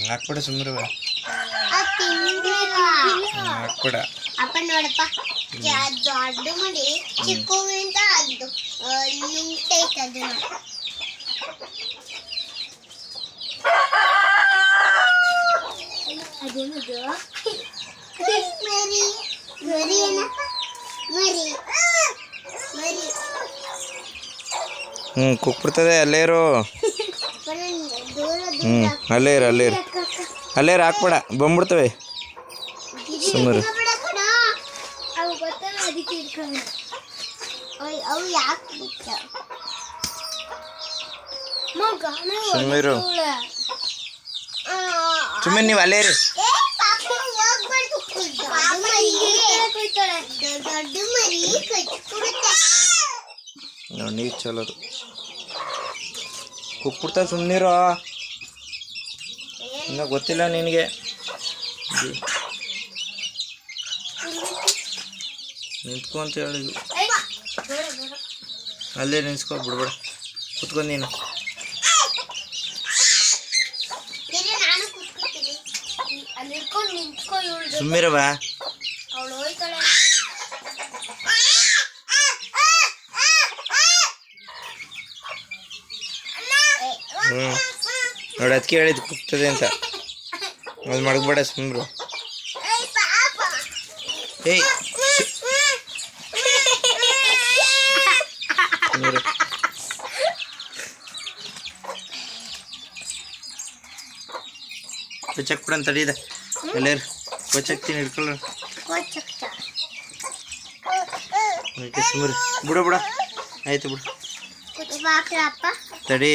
ಹಾಕ್ಬಿಡ ಸುಮ್ಮನೆ ಹಾಕ್ಬಿಡ ಅಪ್ಪ ನೋಡಪ್ಪ ದೊಡ್ಡ ಮಾಡಿ ಚಿಕ್ಕವಿಂದ ಅದು ನಿಂತೈತೆ ಅದು ಅದೇನದು ಮರಿ ಮರಿ ಏನಪ್ಪ ಮರಿ ಮರಿ ಕುಕ್ಬಿಡ್ತದೆ ಅಲ್ಲೇ ಇರು ಅಲ್ಲೇ ಇರು ಅಲ್ಲೇ ಇರು ಅಲ್ಲೇ ಇರು ಹಾಕ್ಬೇಡ ಬಂದ್ಬಿಡ್ತವೆ ಸುಮ್ಮನೆ ಅವು ಗೊತ್ತಲ್ಲ ಅದಕ್ಕೆ ಇಟ್ಕೊಂಡು ಅವು ಯಾಕೆ ಸುಮ್ಮನೆ ಇರು ಸುಮ್ಮನೆ ನೀವು ಅಲ್ಲೇ ಇರಿ ನೋಡಿ ನೀರು ಚಲೋದು ಕುಕ್ಬಿಡ್ತಾವೆ ಸುಮ್ಮನಿರೋ ಇನ್ನೂ ಗೊತ್ತಿಲ್ಲ ನಿನಗೆ ನಿಂತ್ಕೊ ಅಂತ ಹೇಳಿದ್ವಿ ಅಲ್ಲೇ ನಿನ್ಸ್ಕೊ ಬಿಡ್ಬೇಡ ಕುತ್ಕೊಂಡು ನೀನು ಸುಮ್ಮಿರವ ನೋಡಿ ಅದಕ್ಕೆ ಹೇಳಿದ್ದು ಕುಗ್ತದೆ ಅಂತ ಅದು ಮಡಗಬೇಡ ಸುಮ್ಮರು ಏಯ್ ಕೊಚ್ಚಕ್ ಬಿಡ ಅಂತ ತಡೀದ ಎಲ್ಲೇರು ಕೊಚ್ಚಾಕ್ತೀನಿ ಹಿಡ್ಕೊಳ್ಳ ಸುಮ್ಮರು ಬಿಡು ಬಿಡ ಆಯ್ತು ಬಿಡು ತಡಿ